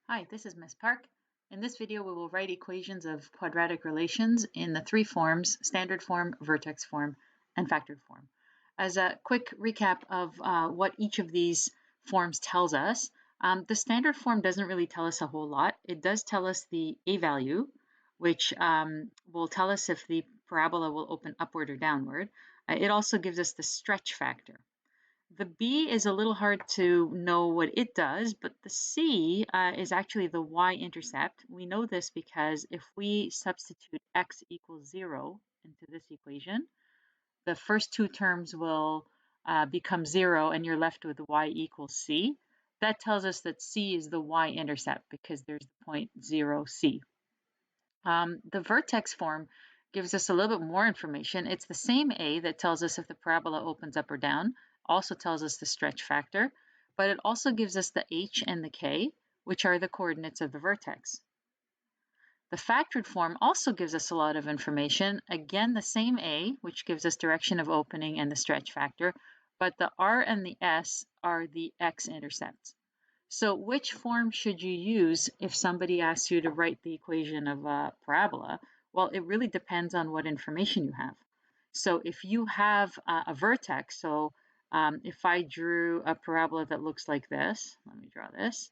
Hi, this is Miss Park. In this video, we will write equations of quadratic relations in the three forms: standard form, vertex form, and factored form. As a quick recap of what each of these forms tells us, the standard form doesn't really tell us a whole lot. It does tell us the a value, which will tell us if the parabola will open upward or downward. It also gives us the stretch factor. The B is a little hard to know what it does, but the C is actually the y-intercept. We know this because if we substitute x equals 0 into this equation, the first two terms will become 0 and you're left with y equals c. That tells us that c is the y-intercept because there's the point 0, c. The vertex form gives us a little bit more information. It's the same A that tells us if the parabola opens up or down, also tells us the stretch factor, but it also gives us the H and the K, which are the coordinates of the vertex. The factored form also gives us a lot of information. Again, the same A, which gives us direction of opening and the stretch factor, but the R and the S are the x-intercepts. So which form should you use if somebody asks you to write the equation of a parabola? Well, it really depends on what information you have. So if you have a vertex, so if I drew a parabola that looks like this, let me draw this,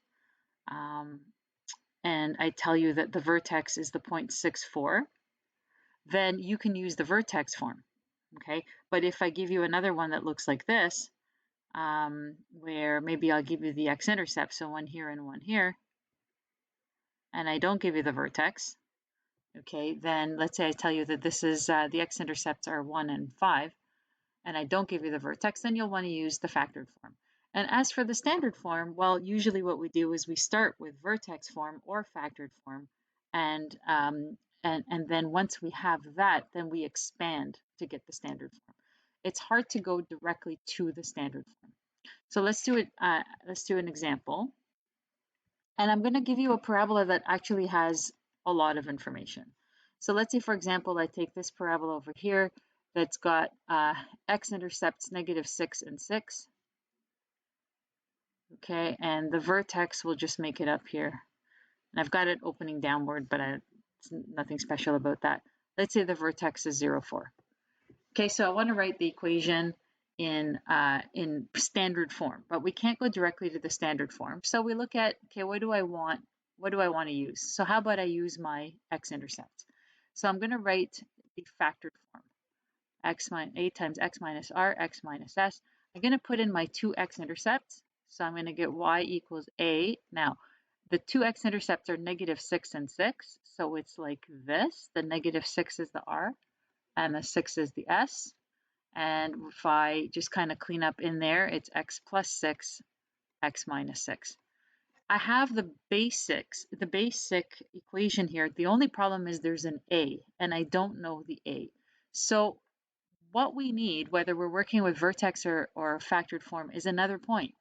and I tell you that the vertex is the 0.64, then you can use the vertex form, okay? But if I give you another one that looks like this, where maybe I'll give you the x-intercept, so one here and one here, and I don't give you the vertex, okay, then let's say I tell you that this is the x-intercepts are 1 and 5, and I don't give you the vertex, then you'll want to use the factored form. And as for the standard form, well, usually what we do is we start with vertex form or factored form, and then once we have that, then we expand to get the standard form. It's hard to go directly to the standard form. So let's do it. Let's do an example. And I'm going to give you a parabola that actually has a lot of information. So let's say, for example, I take this parabola over here that's got x-intercepts -6 and 6. Okay, and the vertex will just make it up here. And I've got it opening downward, but it's nothing special about that. Let's say the vertex is 0, 4. Okay, so I want to write the equation in standard form, but we can't go directly to the standard form. So we look at, okay, what do I want? What do I want to use? So how about I use my x-intercept? So I'm going to write the factored form. A times x minus r, x minus s. I'm going to put in my two x-intercepts. So I'm going to get y equals a. Now, the two x-intercepts are -6 and 6. So it's like this. The -6 is the r, and the 6 is the s. And if I just kind of clean up in there, it's x plus 6, x minus 6. I have the basic equation here. The only problem is there's an a, and I don't know the a. So what we need, whether we're working with vertex or factored form, is another point.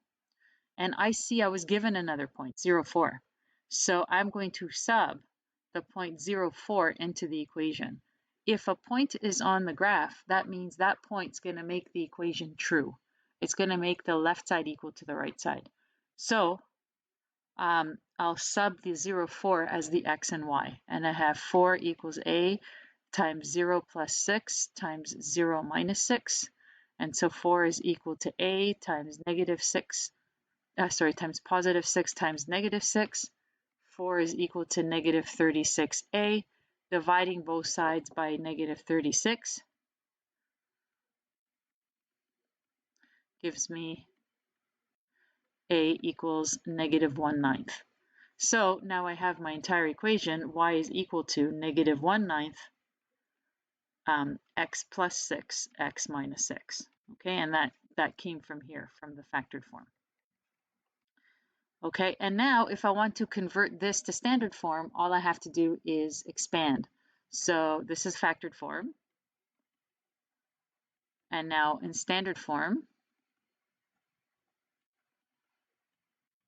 And I see I was given another point, 0, 4. So I'm going to sub the point 0, 4 into the equation. If a point is on the graph, that means that point's going to make the equation true. It's going to make the left side equal to the right side. So I'll sub the 0, 4 as the x and y. And I have 4 equals a times 0 plus 6 times 0 minus 6. And so 4 is equal to a times -6. Times +6 times -6. 4 is equal to -36a, dividing both sides by -36 gives me a equals -1/9. So now I have my entire equation. Y is equal to -1/9 x plus 6, x minus 6. Okay, and that came from here, from the factored form. Okay, and now if I want to convert this to standard form, all I have to do is expand. So this is factored form. And now in standard form,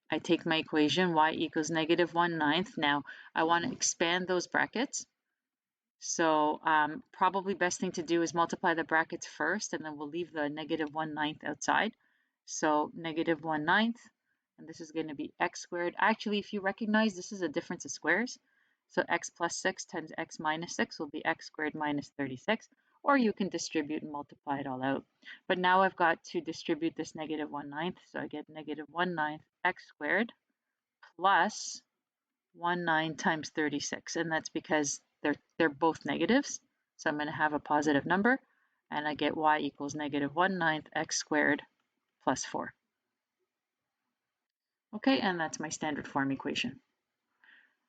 I take my equation, y equals -1/9. Now I want to expand those brackets. So probably best thing to do is multiply the brackets first, and then we'll leave the -1/9 outside. So -1/9 and this is going to be x squared. Actually, if you recognize, this is a difference of squares. So x plus 6 times x minus 6 will be x squared minus 36, or you can distribute and multiply it all out. But now I've got to distribute this negative 1/9, so I get negative 1/9 x squared plus 1/9 times 36, and that's because they're both negatives. So I'm going to have a positive number, and I get y equals negative 1/9 x squared plus 4. Okay, and that's my standard form equation.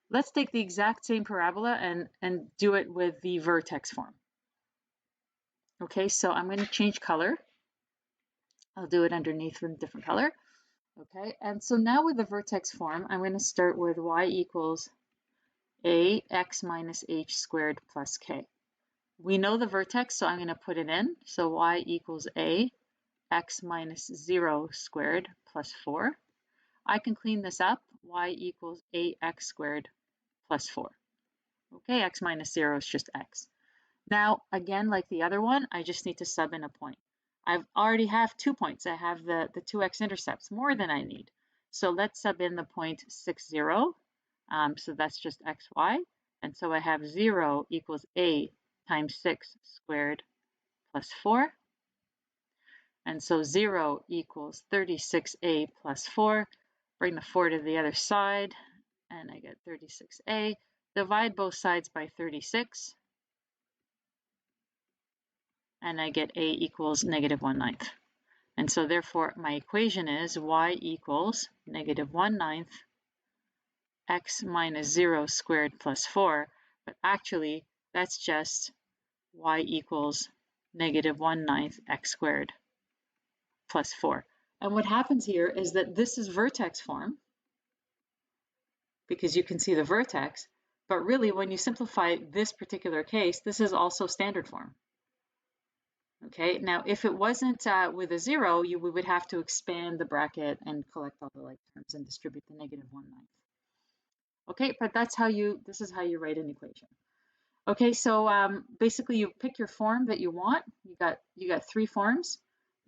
Let's take the exact same parabola and do it with the vertex form. Okay, so I'm going to change color. I'll do it underneath with a different color. Okay, and so now with the vertex form, I'm going to start with y equals ax minus h squared plus k. We know the vertex, so I'm going to put it in. So y equals a x minus 0 squared plus 4. I can clean this up. Y equals ax squared plus 4. Okay, x minus 0 is just x. Now, again, like the other one, I just need to sub in a point. I already have 2 points. I have the 2x intercepts, more than I need. So let's sub in the point 6, 0. So that's just xy. And so I have 0 equals a times 6 squared plus 4. And so 0 equals 36a plus 4. Bring the 4 to the other side, and I get 36a. Divide both sides by 36, and I get a equals negative 1/9. And so therefore my equation is y equals negative 1/9 x minus 0 squared plus 4, but actually that's just y equals negative 1/9 x squared plus 4. And what happens here is that this is vertex form, because you can see the vertex, but really when you simplify this particular case, this is also standard form. Okay, now if it wasn't with a 0, we would have to expand the bracket and collect all the like terms and distribute the negative 1/9. Okay, but this is how you write an equation. Okay, so basically you pick your form that you want. You got 3 forms.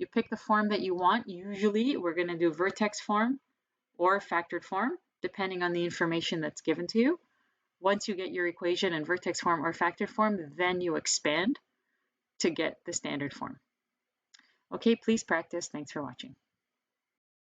You pick the form that you want. Usually we're going to do vertex form or factored form, depending on the information that's given to you. Once you get your equation in vertex form or factored form, then you expand to get the standard form. Okay, please practice. Thanks for watching.